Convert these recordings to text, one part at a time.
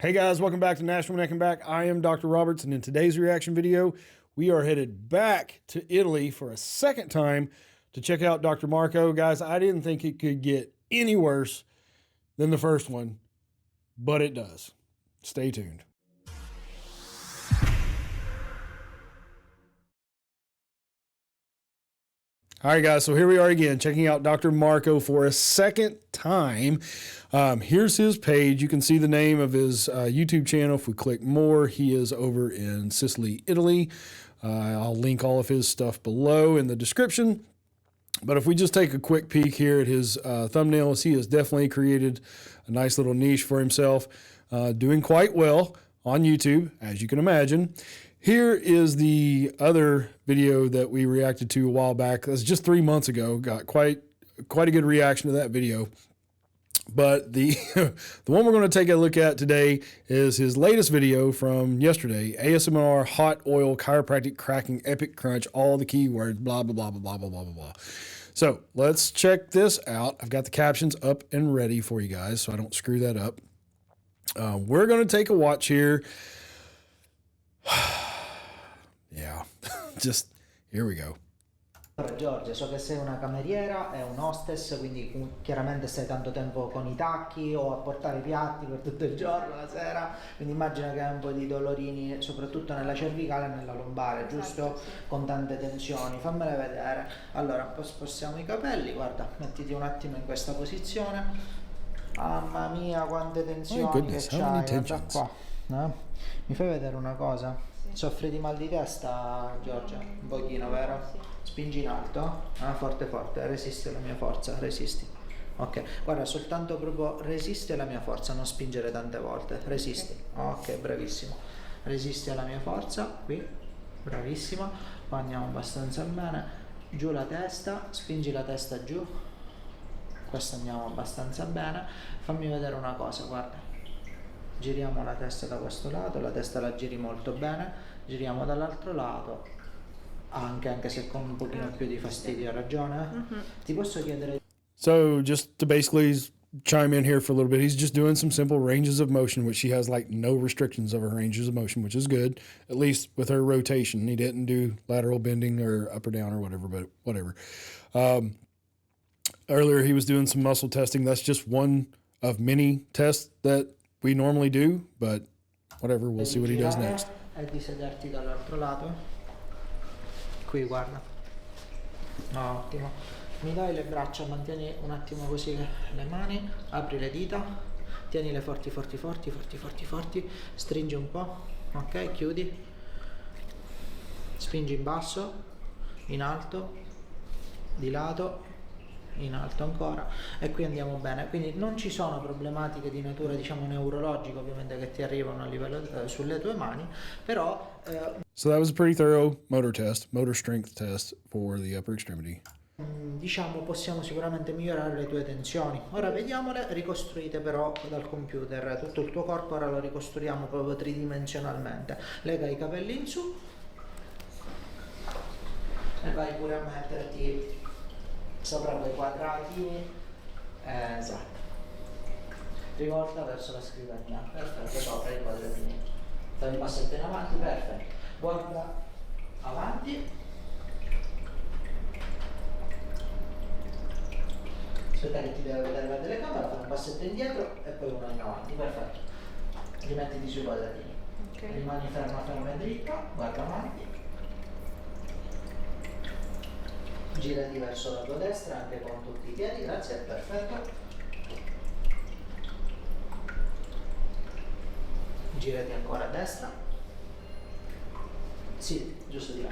Hey guys, welcome back to Nashville Neck and Back. I am Dr. Roberts, and in today's reaction video, we are headed back to Italy for a second time to check out Dr. Marco. Guys, I didn't think it could get any worse than the first one, but it does. Stay tuned. All right, guys, so here we are again, checking out Dr. Marco for a second time. Here's his page. You can see the name of his YouTube channel. If we click more, he is over in Sicily, Italy. I'll link all of his stuff below in the description. But if we just take a quick peek here at his thumbnails, he has definitely created a nice little niche for himself, doing quite well on YouTube, as you can imagine. Here is the other video that we reacted to a while back. That's just 3 months ago. Got quite a good reaction to that video. But the the one we're going to take a look at today is his latest video from yesterday. ASMR, hot oil, chiropractic, cracking, epic crunch, all the keywords, blah, blah, blah, blah, blah, blah, blah, blah. So let's check this out. I've got the captions up and ready for you guys so I don't screw that up. We're going to take a watch here. Yeah, just here we go. Giorgia, so che sei una cameriera e un hostess, quindi chiaramente stai tanto tempo con i tacchi o a portare i piatti per tutto il giorno, la sera, quindi immagino che hai un po' di dolorini soprattutto nella cervicale e nella lombare, giusto? Sì. Con tante tensioni, fammele vedere. Allora, un po' spostiamo i capelli, guarda, mettiti un attimo in questa posizione. Mamma mia, quante tensioni che c'hai, guarda qua. Mi fai vedere una cosa? Soffri di mal di testa, Giorgia? Un pochino, vero? Sì. Spingi in alto, forte forte, resisti alla mia forza, resisti. Ok, guarda, soltanto proprio resisti alla mia forza, non spingere tante volte, resisti. Ok, bravissimo. Resisti alla mia forza, qui, bravissima. Qua andiamo abbastanza bene. Giù la testa, spingi la testa giù. Questo andiamo abbastanza bene. Fammi vedere una cosa, guarda. Giriamo la testa da questo lato, la testa la giri molto bene, giriamo dall'altro lato, anche se con un pochino più di fastidio, hai ragione? Ti posso chiedere... So just to basically chime in here for a little bit, he's just doing some simple ranges of motion, which she has like no restrictions of her ranges of motion, which is good, at least with her rotation. He didn't do lateral bending or up or down or whatever, but whatever. Earlier he was doing some muscle testing. That's just one of many tests that we normally do, but whatever, we'll see what he does next. E di sederti dall'altro lato. Qui, guarda. Ottimo. Mi dai le braccia, mantieni un attimo così le mani, apri le dita, tienile forti, forti, forti, forti, forti, forti, stringi un po', ok, chiudi, spingi in basso, in alto, di lato, in alto ancora, e qui andiamo bene. Quindi non ci sono problematiche di natura, diciamo, neurologica ovviamente che ti arrivano a livello sulle tue mani, però so that was a pretty thorough motor strength test for the upper extremity. Diciamo possiamo sicuramente migliorare le tue tensioni. Ora vediamole ricostruite però dal computer, tutto il tuo corpo ora lo ricostruiamo proprio tridimensionalmente. Lega i capelli in su e vai pure a metterti sopra quei quadratini, esatto, rivolta verso la scrivania, perfetto, sopra i quadratini, fai un passetto in avanti, perfetto, guarda avanti, aspetta che ti deve vedere la telecamera, fai un passetto indietro e poi uno in avanti, perfetto, rimettiti sui quadratini, okay. Rimani ferma, ferma e dritta, guarda avanti, girati verso la tua destra anche con tutti i piedi, grazie, perfetto. Girati ancora a destra. Sì, giusto di là.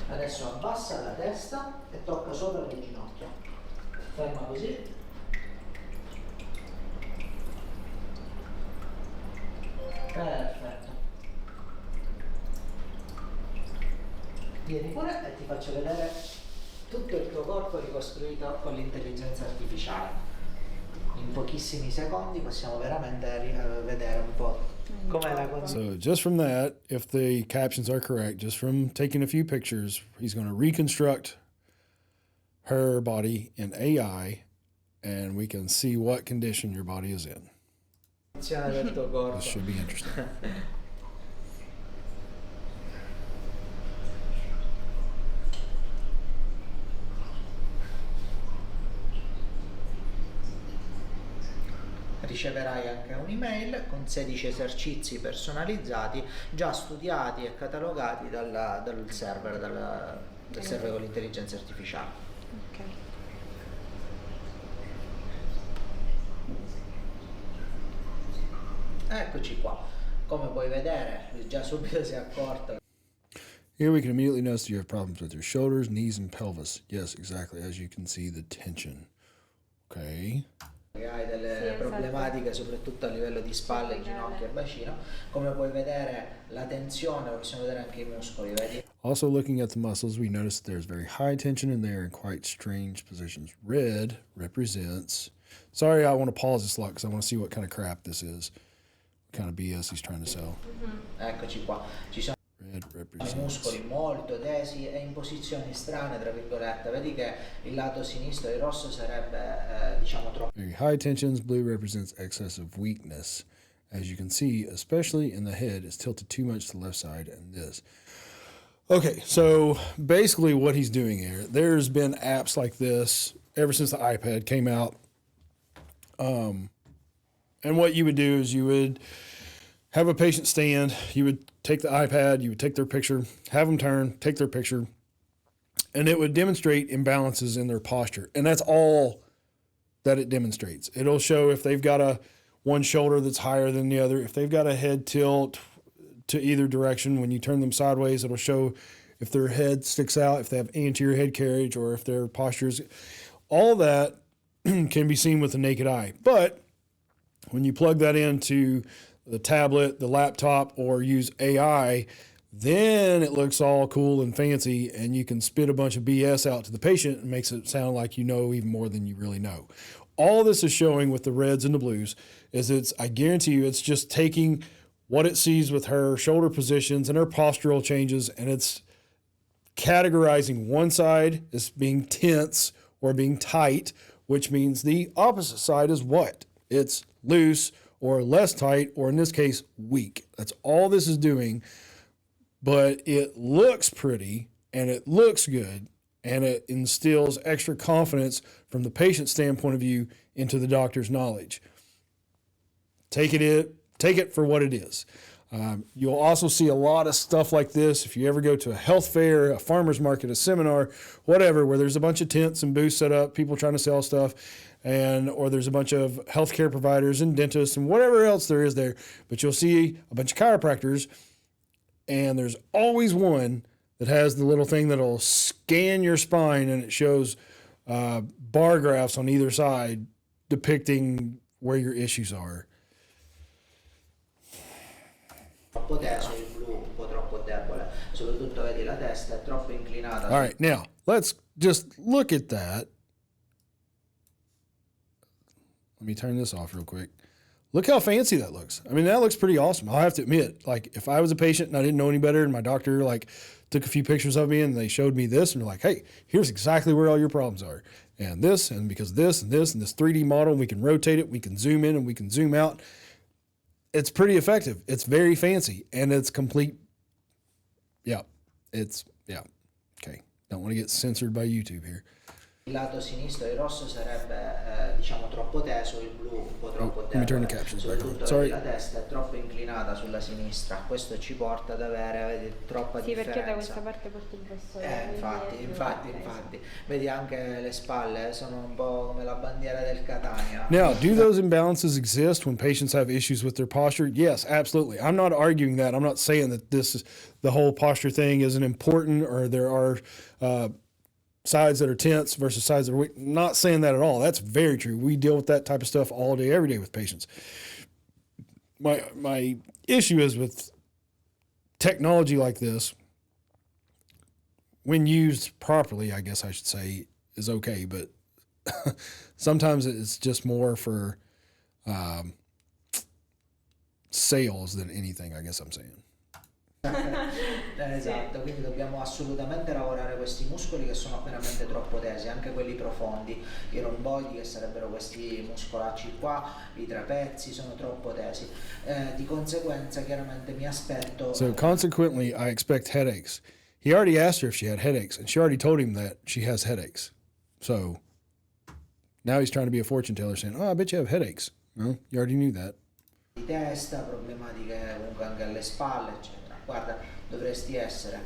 Adesso abbassa la testa e tocca sopra le ginocchia. Ferma così. Perfetto. Vieni pure e ti faccio vedere tutto il tuo corpo ricostruito con l'intelligenza artificiale. In pochissimi secondi possiamo veramente vedere un po' com'è la cosa. So just from that, if the captions are correct, just from taking a few pictures, he's going to reconstruct her body in AI, and we can see what condition your body is in. Del tuo corpo. This should be interesting. Riceverai anche un'email con 16 esercizi personalizzati già studiati e catalogati dal server, del server con l'intelligenza artificiale. Ok. Eccoci qua, come puoi vedere già subito si è accorto. Here we can immediately notice you have problems with your shoulders, knees, and pelvis. Yes, exactly. As you can see, the tension. Okay. Che hai delle Sì, esatto. problematiche soprattutto a livello di spalle, ginocchia e bacino, come puoi vedere la tensione, possiamo vedere anche i muscoli, vedi? Also, looking at the muscles, we notice that there's very high tension and they are in quite strange positions. Red represents... Sorry, I want to pause this a lot because I want to see what kind of crap this is. What kind of BS he's trying to sell. Eccoci qua, ci sono Red i represents... muscoli molto tesi e in posizioni strane, tra virgolette. Vedi che il lato sinistro, il rosso, sarebbe diciamo troppo. Very high tensions. Blue represents excessive weakness. As you can see, especially in the head, it's tilted too much to the left side and this. Okay, so basically what he's doing here, there's been apps like this ever since the iPad came out. And what you would do is you would have a patient stand, you would take the iPad, you would take their picture, have them turn, take their picture, and it would demonstrate imbalances in their posture. And that's all that it demonstrates. It'll show if they've got one shoulder that's higher than the other, if they've got a head tilt to either direction. When you turn them sideways, it'll show if their head sticks out, if they have anterior head carriage, or if their postures. All that can be seen with the naked eye. But when you plug that into the tablet, the laptop, or use AI, then it looks all cool and fancy, and you can spit a bunch of BS out to the patient and makes it sound like you know even more than you really know. All this is showing with the reds and the blues is I guarantee you, it's just taking what it sees with her shoulder positions and her postural changes, and it's categorizing one side as being tense or being tight, which means the opposite side is what? It's loose or less tight, or in this case, weak. That's all this is doing, but it looks pretty and it looks good, and it instills extra confidence from the patient standpoint of view into the doctor's knowledge. Take it for what it is. You'll also see a lot of stuff like this if you ever go to a health fair, a farmer's market, a seminar, whatever, where there's a bunch of tents and booths set up, people trying to sell stuff, or there's a bunch of healthcare providers and dentists and whatever else there is there. But you'll see a bunch of chiropractors, and there's always one that has the little thing that'll scan your spine, and it shows bar graphs on either side depicting where your issues are. Troppo teso, il blu un po' troppo debole, soprattutto vedi la testa è troppo inclinata. All right, now let's just look at that. Let me turn this off real quick. Look how fancy that looks. I mean, that looks pretty awesome. I'll have to admit, like, if I was a patient and I didn't know any better, and my doctor like took a few pictures of me and they showed me this, and they're like, hey, here's exactly where all your problems are. And this, and because this and this and this 3D model, we can rotate it, we can zoom in and we can zoom out. It's pretty effective. It's very fancy, and it's complete. Yeah, okay. Don't want to get censored by YouTube here. Il lato sinistro, il rosso, sarebbe diciamo troppo teso, il blu un po' troppo debole. Let me turn the captions back on. Soprattutto Sorry. la testa è troppo inclinata sulla sinistra. Questo ci porta ad avere, vedi, troppa differenza. Sì, perché da questa parte porto il bastone. Infatti. Vedi anche le spalle, sono un po' come la bandiera del Catania. Now, do those imbalances exist when patients have issues with their posture? Yes, absolutely. I'm not arguing that. I'm not saying that the whole posture thing isn't important, or there are sides that are tense versus sides that are weak. Not saying that at all. That's very true. We deal with that type of stuff all day, every day with patients. My issue is with technology like this, when used properly, I guess I should say, is okay, but sometimes it's just more for sales than anything, I guess I'm saying. Esatto, quindi dobbiamo assolutamente lavorare questi muscoli che sono veramente troppo tesi, anche quelli profondi, i romboidi che sarebbero questi muscolacci qua, i trapezi sono troppo tesi. Di conseguenza chiaramente mi aspetto... So consequently, I expect headaches. He already asked her if she had headaches, and she already told him that she has headaches. So now he's trying to be a fortune teller saying, oh, I bet you have headaches. No, you already knew that. Di testa, problematiche comunque anche alle spalle, eccetera. Guarda, dovresti essere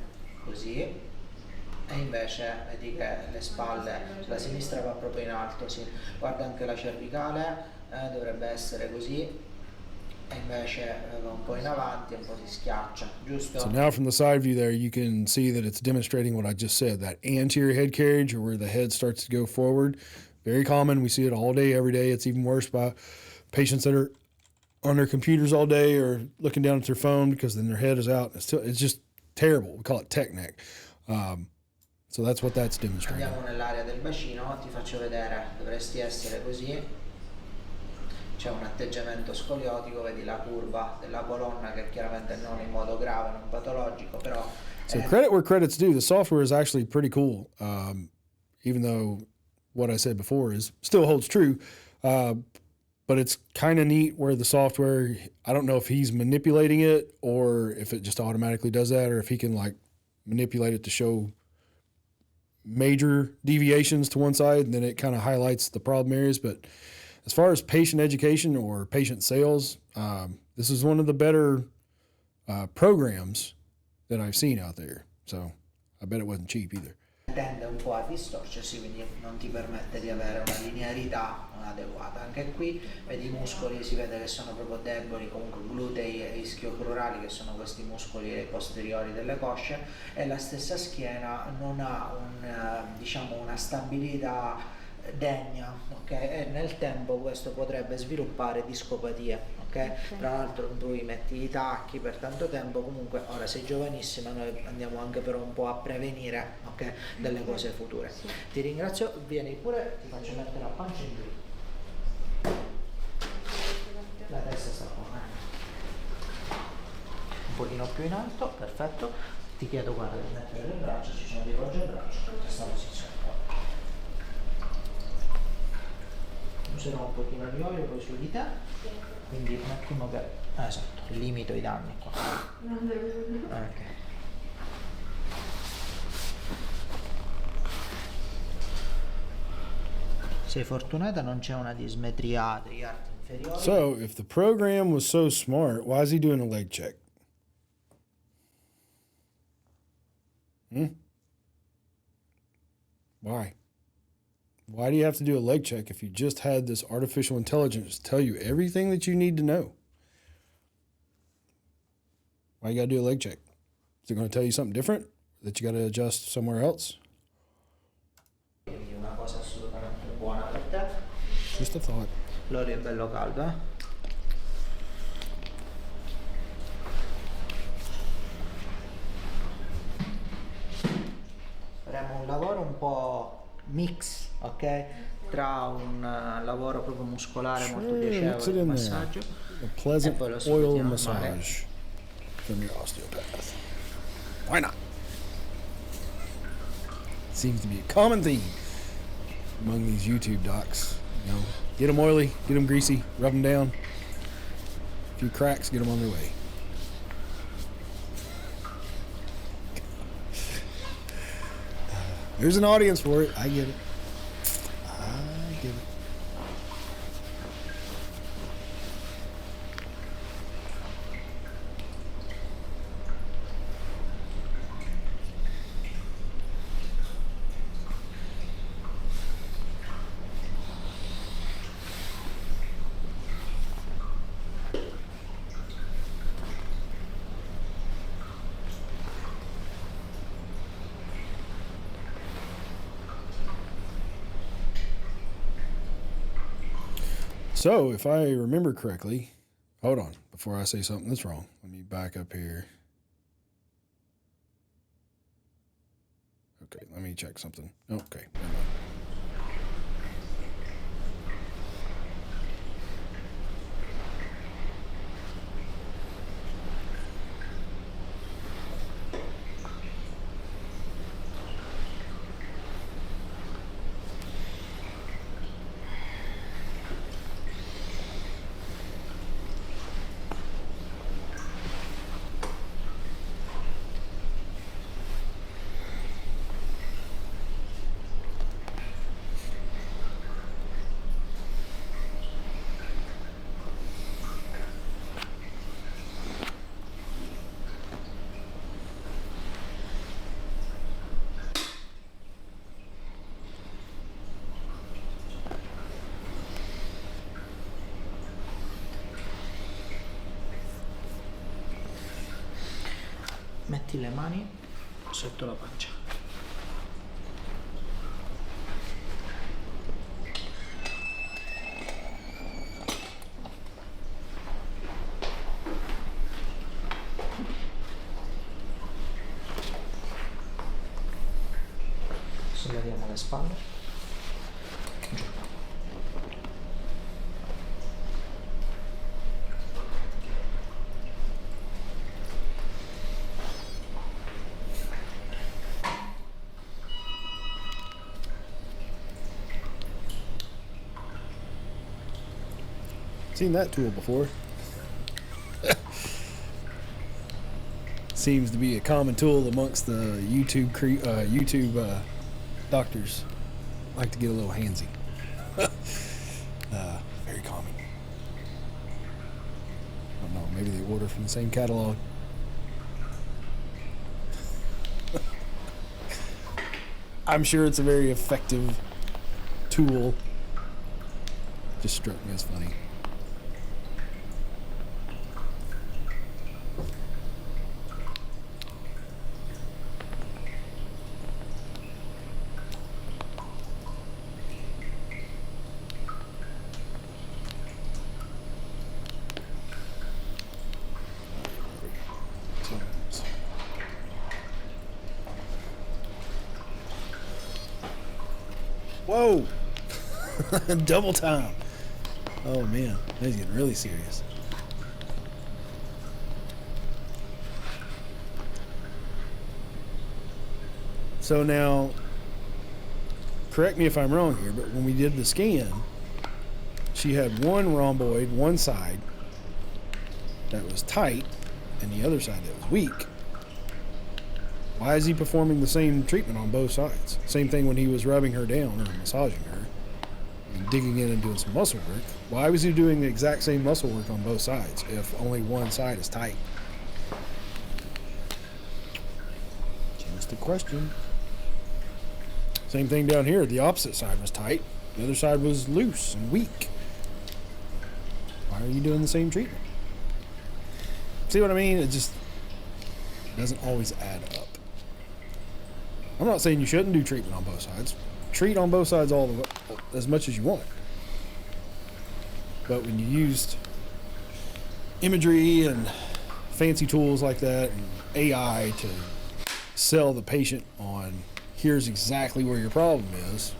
così e invece vedi che le spalle, la sinistra va proprio in alto, sì. Guarda anche la cervicale, dovrebbe essere così e invece va un po' in avanti e un po' si schiaccia, giusto? So now from the side view there, you can see that it's demonstrating what I just said, that anterior head carriage or where the head starts to go forward. Very common. We see it all day, every day. It's even worse by patients that are on their computers all day or looking down at their phone because then their head is out. It's just terrible. We call it tech neck. So that's what that's demonstrating. Andiamo nell'area del bacino, ti faccio vedere, dovresti essere così. C'è un atteggiamento scoliotico, vedi la curva della colonna che chiaramente non in modo grave, non patologico, però... So credit where credit's due. The software is actually pretty cool, even though what I said before is still holds true. But it's kind of neat where the software, I don't know if he's manipulating it or if it just automatically does that or if he can like manipulate it to show major deviations to one side and then it kind of highlights the problem areas. But as far as patient education or patient sales, this is one of the better programs that I've seen out there. So I bet it wasn't cheap either. Tende un po' a distorcersi, quindi non ti permette di avere una linearità adeguata. Anche qui vedi i muscoli, si vede che sono proprio deboli, comunque glutei e ischio-crurali, che sono questi muscoli posteriori delle cosce, e la stessa schiena non ha diciamo una stabilità degna, ok? E nel tempo questo potrebbe sviluppare discopatie, ok? Tra l'altro tu metti i tacchi per tanto tempo, comunque ora sei giovanissima, noi andiamo anche però un po' a prevenire, ok? Delle cose future. Ti ringrazio, vieni pure, ti faccio mettere la pancia in giù. La testa sta qua, un pochino più in alto, perfetto. Ti chiedo, guarda, di mettere le braccia, ci sono dei poggiabraccia, questa posizione qua. Userò un pochino di olio poi su di te, quindi un attimo che esatto, limito i danni qua. Ok. Sei fortunata, non c'è una dismetria degli arti inferiori. So if the program was so smart, why is he doing a leg check? Why? Why do you have to do a leg check if you just had this artificial intelligence tell you everything that you need to know? Why you got to do a leg check? Is it going to tell you something different that you got to adjust somewhere else? Quindi una cosa assolutamente buona per te. Just a thought. L'olio è bello caldo, eh? Faremo un lavoro un po' mix, ok? Tra un lavoro proprio muscolare molto piacevole, un massaggio, A pleasant e poi lo oil sfruttiamo male. massage from your osteopath. Why not? Seems to be a common theme among these YouTube docs. You know, get them oily, get them greasy, rub them down. A few cracks, get them on their way. There's an audience for it. I get it. I get it. So, if I remember correctly, hold on, before I say something that's wrong, let me back up here. Okay, let me check something. Okay, never mind. metti le mani sotto la pancia. Solleviamo le spalle. Giù. Seen that tool before. Seems to be a common tool amongst the YouTube doctors. Like to get a little handsy. Very common. I don't know, maybe they order from the same catalog. I'm sure it's a very effective tool. Just struck me as funny. Whoa! Double time. Oh man, he's getting really serious. So now, correct me if I'm wrong here, but when we did the scan, she had one rhomboid, one side that was tight, and the other side that was weak. Why is he performing the same treatment on both sides? Same thing when he was rubbing her down or massaging her and digging in and doing some muscle work. Why was he doing the exact same muscle work on both sides if only one side is tight? Just a question. Same thing down here. The opposite side was tight. The other side was loose and weak. Why are you doing the same treatment? See what I mean? It just doesn't always add up. I'm not saying you shouldn't do treatment on both sides. Treat on both sides as much as you want. But when you used imagery and fancy tools like that and AI to sell the patient on here's exactly where your problem is,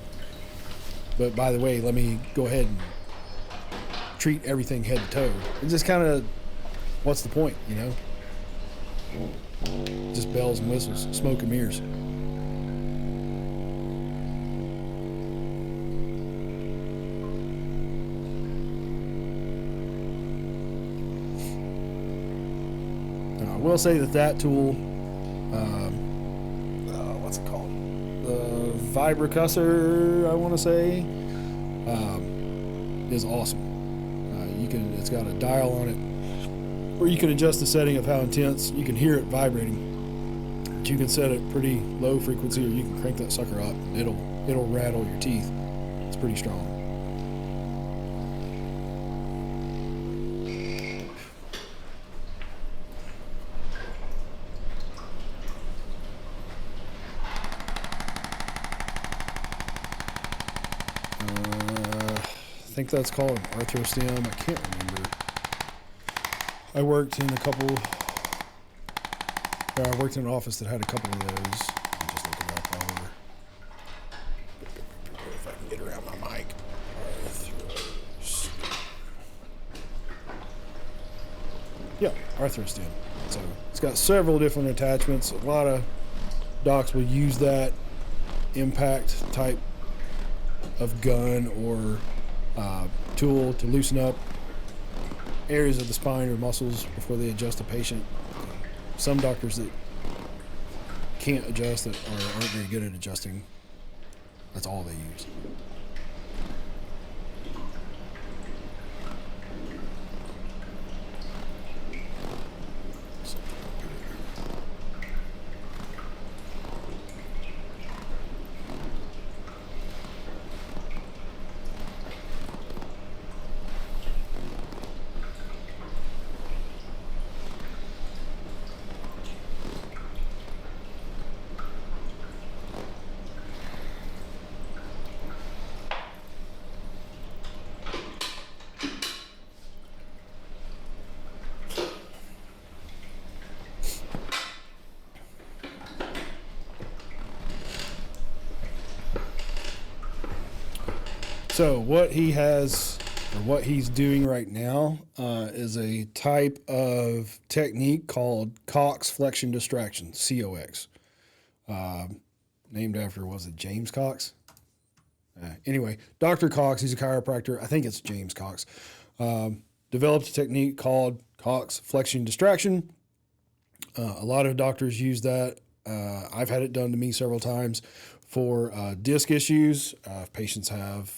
but by the way, let me go ahead and treat everything head to toe. It's just kind of, what's the point, you know? Just bells and whistles, smoke and mirrors. I will say that tool, what's it called? The Vibracussor, I want to say, is awesome. It's got a dial on it where you can adjust the setting of how intense. You can hear it vibrating, but you can set it pretty low frequency, or you can crank that sucker up. It'll rattle your teeth. It's pretty strong. I think that's called an S.D.N.Y. I can't remember. I worked in an office that had a couple of those. I'm just looking up over. If I can get around my mic. Yeah, S.D.N.Y. So it's got several different attachments. A lot of docs will use that impact type of gun or tool to loosen up areas of the spine or muscles before they adjust a patient. Some doctors that can't adjust it or aren't very good at adjusting, that's all they use. So what he has, or what he's doing right now, is a type of technique called Cox flexion distraction, COX. Named after, was it James Cox? Anyway, Dr. Cox, he's a chiropractor. I think it's James Cox. Developed a technique called Cox flexion distraction. A lot of doctors use that. I've had it done to me several times for disc issues. If patients have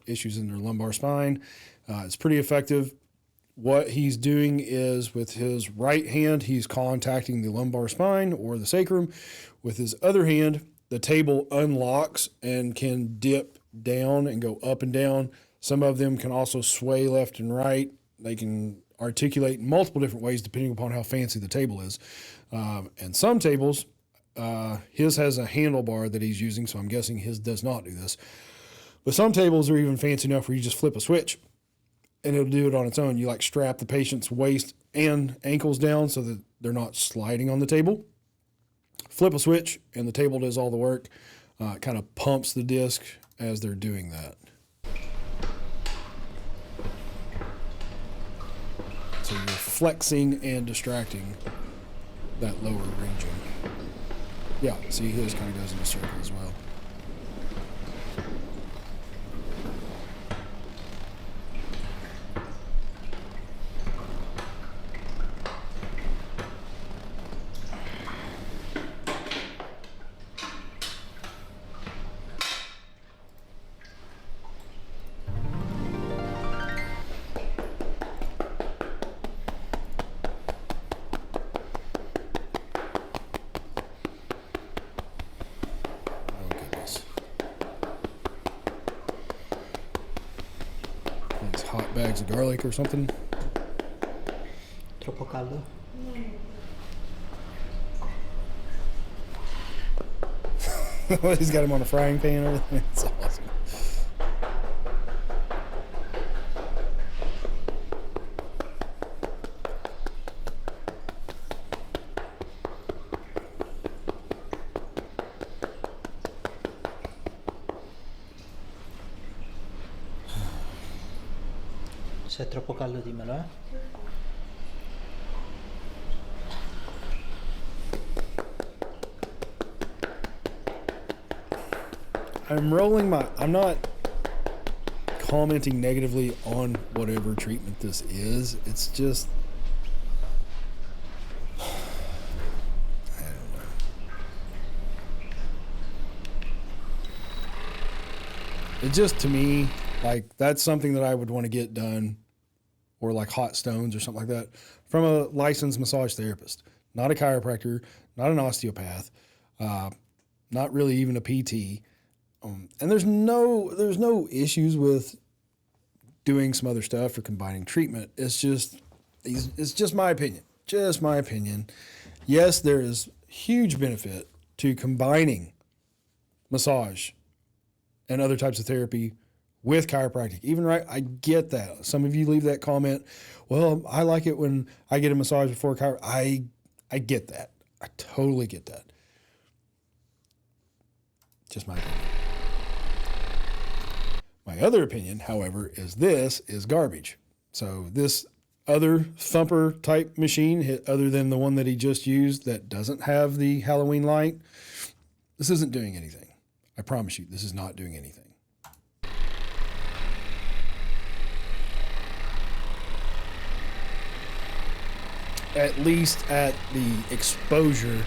issues in their lumbar spine, it's pretty effective. What he's doing is with his right hand, he's contacting the lumbar spine or the sacrum. With his other hand, the table unlocks and can dip down and go up and down. Some of them can also sway left and right. They can articulate in multiple different ways depending upon how fancy the table is. And some tables, his has a handlebar that he's using, so I'm guessing his does not do this. But some tables are even fancy enough where you just flip a switch and it'll do it on its own. You like strap the patient's waist and ankles down so that they're not sliding on the table. Flip a switch and the table does all the work. It kind of pumps the disc as they're doing that. So you're flexing and distracting that lower region. Yeah, see, his kind of goes in a circle as well. Hot bags of garlic or something. Troppo caldo? He's got him on a frying pan and everything. It's awesome. Se è troppo caldo dimmelo, eh? I'm not commenting negatively on whatever treatment this is. It's just, I don't know. It just, to me, like, that's something that I would want to get done, or like hot stones or something like that, from a licensed massage therapist, not a chiropractor, not an osteopath, not really even a PT. And there's no issues with doing some other stuff or combining treatment. It's just my opinion. Just my opinion. Yes, there is huge benefit to combining massage and other types of therapy with chiropractic. Even right, I get that. Some of you leave that comment, well, I like it when I get a massage before chiropractic. I get that. I totally get that. Just my opinion. My other opinion, however, is this is garbage. So this other thumper type machine, other than the one that he just used that doesn't have the Halloween light, this isn't doing anything. I promise you, this is not doing anything. At least at the exposure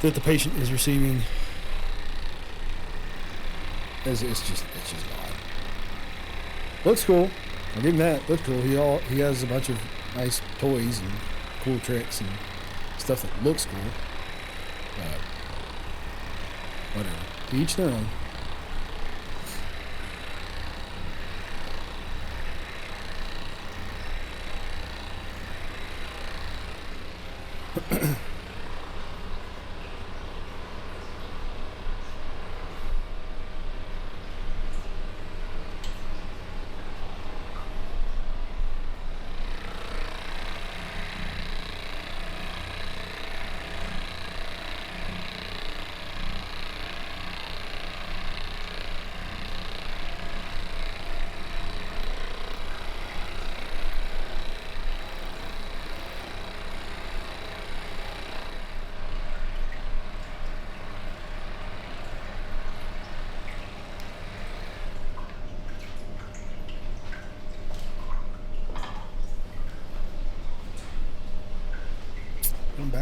that the patient is receiving. It's just not. Looks cool. I'll give him that. Looks cool. He has a bunch of nice toys and cool tricks and stuff that looks cool. But whatever. To each their own.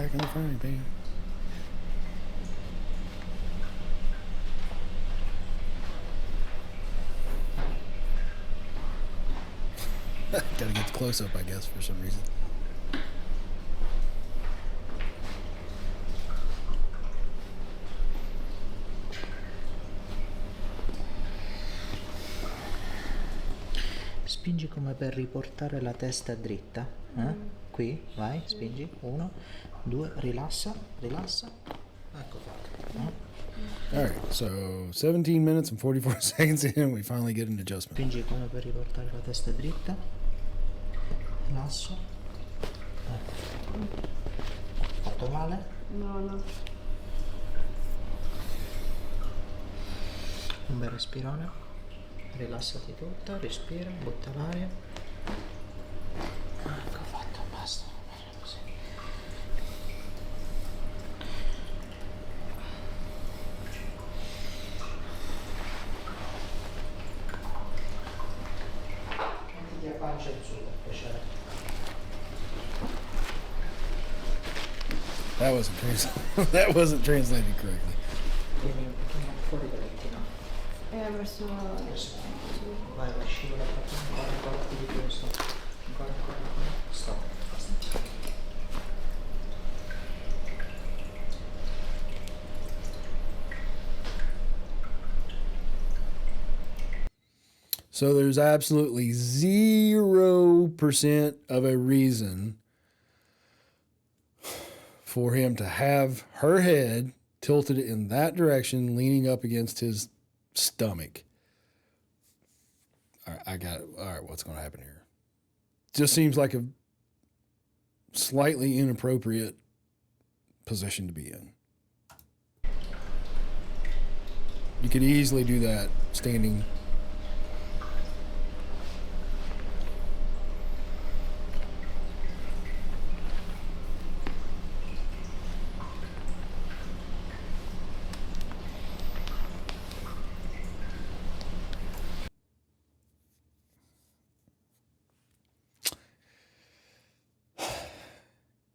Back in the frying pan. Gotta get the close up, I guess, for some reason. Spingi come per riportare la testa dritta. Qui, vai, spingi. 1, 2, rilassa, rilassa. Ecco fatto. All right, so 17 minutes and 44 seconds in, we finally get an adjustment. Spingi come per riportare la testa dritta. Rilasso. Fatto male? No, no. Un bel respirone. Rilassati tutta, respira, butta l'aria. Ecco fatto, basta. Bene così. Mettiti a pancia in su per piacere. That wasn't translated correctly. Vieni un pochino fuori dal lettino. Verso... Vai, vai, scivola ancora più di questo. Ancora. Stop. Basta. So there's absolutely 0% of a reason for him to have her head tilted in that direction, leaning up against his stomach. All right, I got it. All right, what's going to happen here? Just seems like a slightly inappropriate position to be in. You could easily do that standing.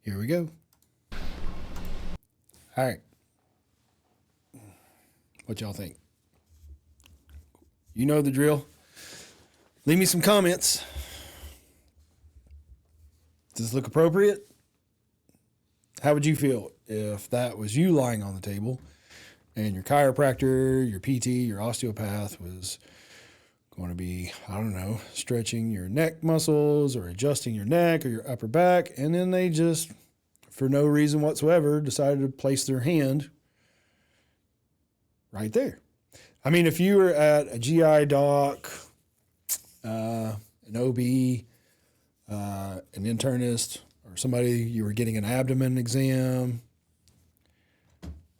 Here we go. All right. What y'all think? You know the drill. Leave me some comments. Does this look appropriate? How would you feel if that was you lying on the table and your chiropractor, your PT, your osteopath was going to be, I don't know, stretching your neck muscles or adjusting your neck or your upper back, and then they just, for no reason whatsoever, decided to place their hand right there. I mean, if you were at a GI doc, an OB, an internist, or somebody you were getting an abdomen exam,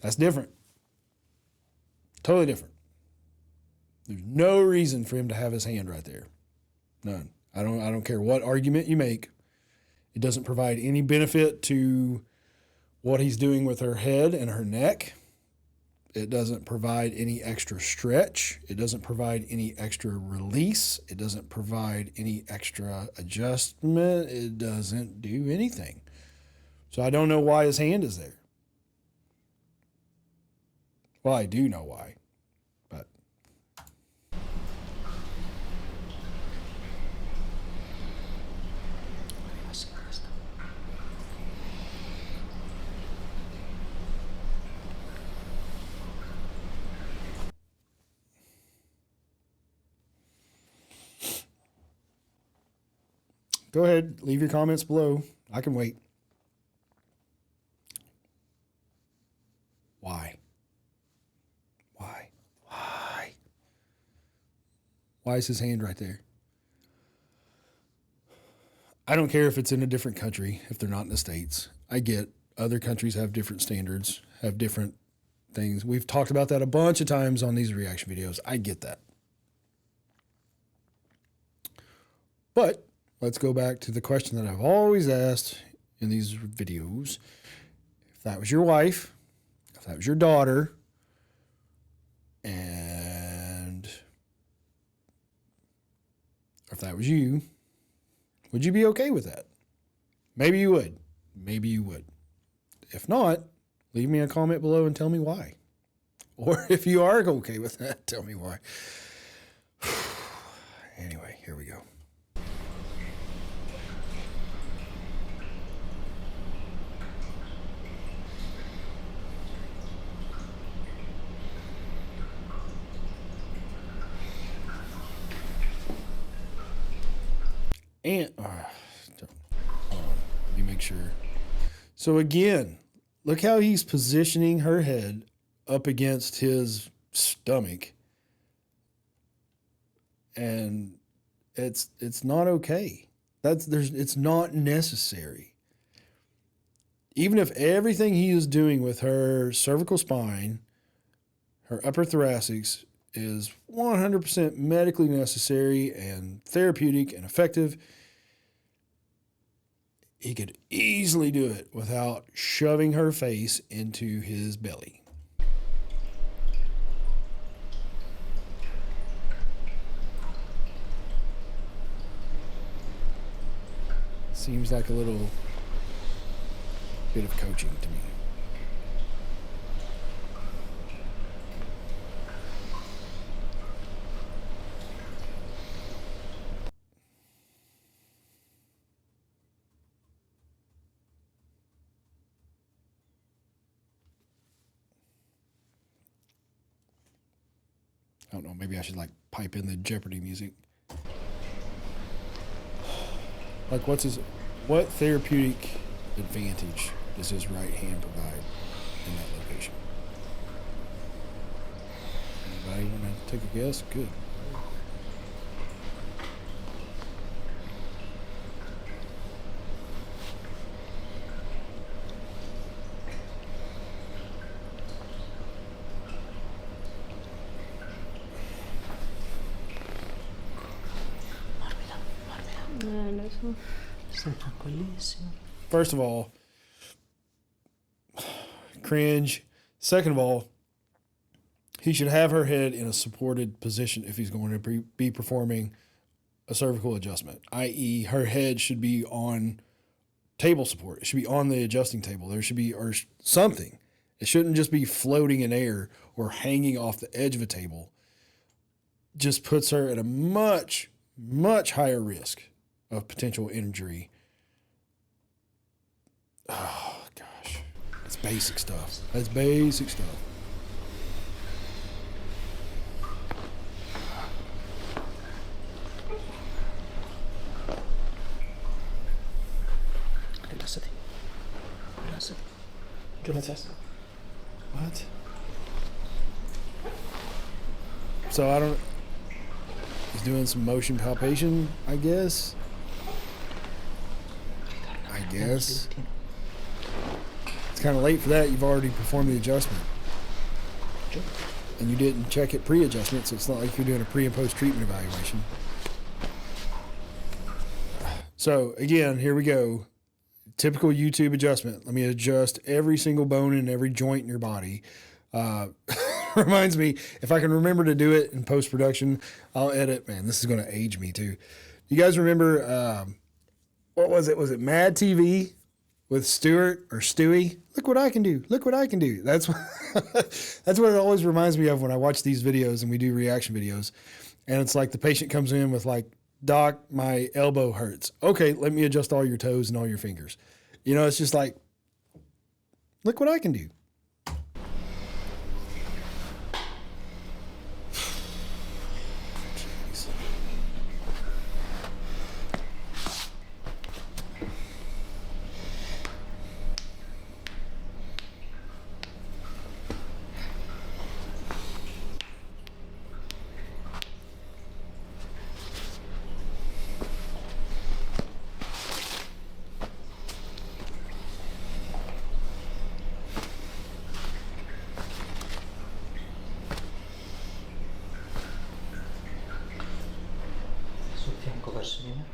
that's different. Totally different. There's no reason for him to have his hand right there. None. I don't care what argument you make. It doesn't provide any benefit to what he's doing with her head and her neck. It doesn't provide any extra stretch. It doesn't provide any extra release. It doesn't provide any extra adjustment. It doesn't do anything. So I don't know why his hand is there. Well, I do know why. But go ahead, leave your comments below. I can wait. Why? Why? Why? Why is his hand right there? I don't care if it's in a different country, if they're not in the States. I get other countries have different standards, have different things. We've talked about that a bunch of times on these reaction videos. I get that. But let's go back to the question that I've always asked in these videos. If that was your wife, if that was your daughter, and if that was you, would you be okay with that? Maybe you would. Maybe you would. If not, leave me a comment below and tell me why. Or if you are okay with that, tell me why. Anyway, here we go. And hold on, let me make sure. So again, look how he's positioning her head up against his stomach, and it's not okay. It's not necessary. Even if everything he is doing with her cervical spine, her upper thoracics is 100% medically necessary and therapeutic and effective, he could easily do it without shoving her face into his belly. Seems like a little bit of coaching to me. I don't know, maybe I should like pipe in the Jeopardy music. Like what therapeutic advantage does his right hand provide in that location? Anybody want to take a guess? Good. Lo so. Stai tranquillissimo. First of all, cringe. Second of all, he should have her head in a supported position if he's going to be performing a cervical adjustment, i.e. her head should be on table support. It should be on the adjusting table. There should be or something. It shouldn't just be floating in air or hanging off the edge of a table. Just puts her at a much, much higher risk of potential injury. Oh, gosh. That's basic stuff. That's basic stuff. Rilassati. Rilassati. Giù la testa. What? So I don't... He's doing some motion palpation, I guess. It's kind of late for that. You've already performed the adjustment. And you didn't check it pre-adjustment, so it's not like you're doing a pre- and post-treatment evaluation. So, again, here we go. Typical YouTube adjustment. Let me adjust every single bone and every joint in your body. Reminds me, if I can remember to do it in post-production, I'll edit. Man, this is going to age me, too. You guys remember... what was it? Was it Mad TV with Stewart or Stewie? Look what I can do. Look what I can do. That's what, that's what it always reminds me of when I watch these videos and we do reaction videos. And it's like the patient comes in with like, Doc, my elbow hurts. Okay, let me adjust all your toes and all your fingers. You know, it's just like, look what I can do. Sul fianco verso di me.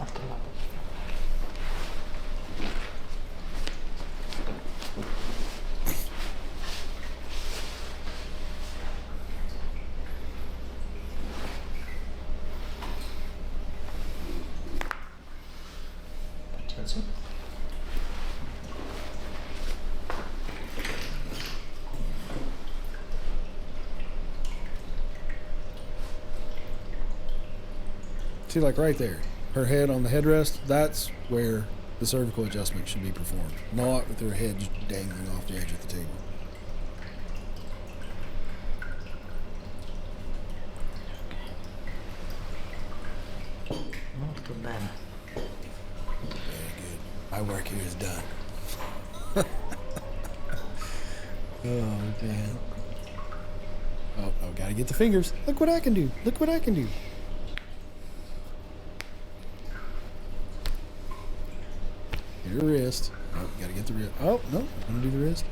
Altro lato. Attenzione. See, like right there, her head on the headrest, that's where the cervical adjustment should be performed, not with her head just dangling off the edge of the table. Molto bene. Very good. My work here is done. Oh, man. Oh, gotta get the fingers. Look what I can do. Look what I can do. Get her wrist. Oh, gotta get the wrist. Oh, no, I'm gonna do the wrist.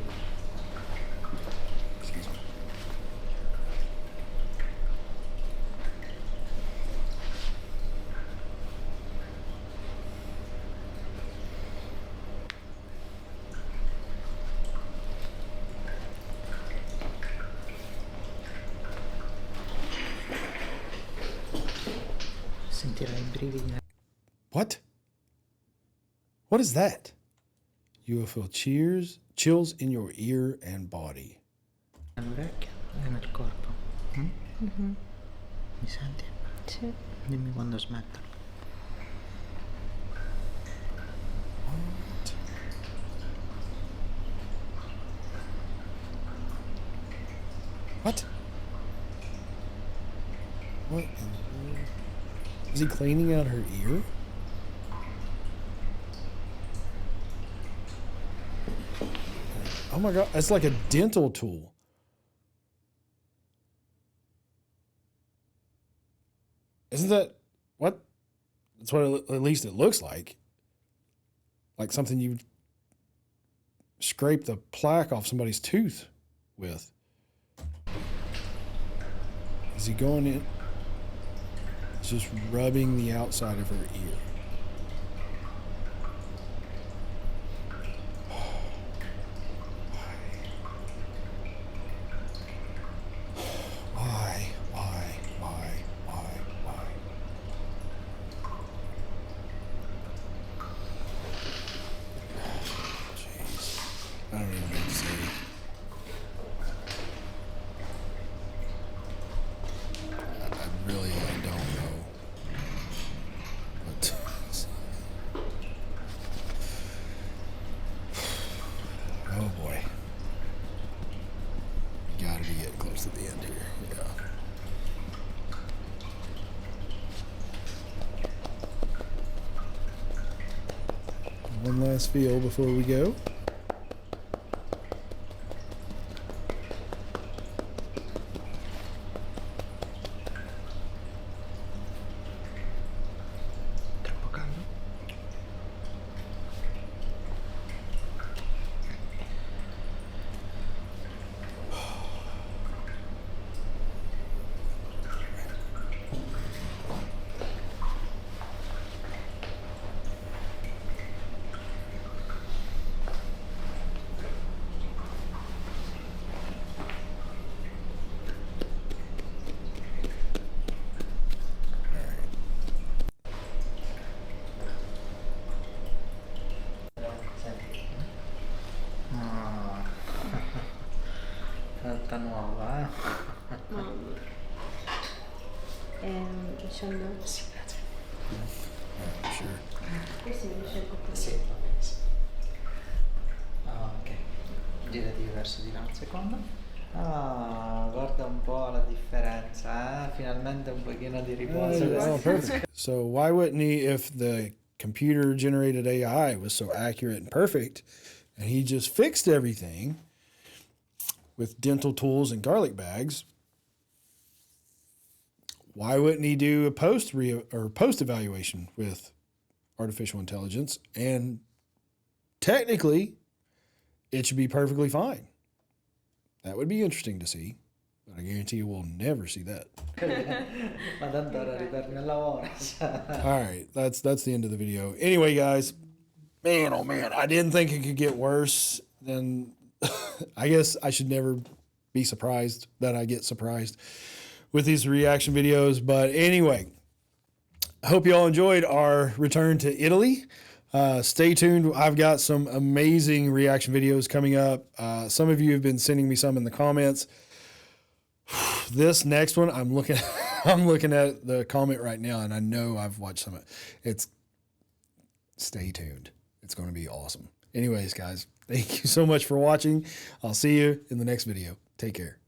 Excuse me. Sentirai i brividi. What? What is that? You will feel chills in your ear and body. Nell'orecchio e nel corpo. Mm? Mhm. Mi senti? Sì. Dimmi quando smetto. What? What? What in the world? Is he cleaning out her ear? Oh my God, it's like a dental tool. Isn't that what? That's what at least it looks like. Like something you scrape the plaque off somebody's tooth with. Is he going in? He's just rubbing the outside of her ear. I don't even know what to say. I don't know. But oh boy. You gotta be getting close to the end here. Yeah. One last feel before we go. Troppo caldo? Fatta nuova, eh? Mamma. 19. Sì, grazie. Sure. Questi mi scelgo qui. Sì, va benissimo. Ok, girati verso di là un secondo. Ah, guarda un po' la differenza, eh? Finalmente un pochino di riposo. Oh, perfect. So why wouldn't he, if the computer generated AI was so accurate and perfect, and he just fixed everything with dental tools and garlic bags, why wouldn't he do a post evaluation with artificial intelligence? And technically, it should be perfectly fine. That would be interesting to see, but I guarantee you we'll never see that. Ma tanto ora ritorni al lavoro. All right, that's the end of the video. Anyway, guys, man, oh man, I didn't think it could get worse than. I guess I should never be surprised that I get surprised with these reaction videos. But anyway, I hope you all enjoyed our return to Italy. Stay tuned. I've got some amazing reaction videos coming up. Some of you have been sending me some in the comments. This next one, I'm looking at the comment right now, and I know I've watched some of it. Stay tuned. It's going to be awesome. Anyways, guys, thank you so much for watching. I'll see you in the next video. Take care.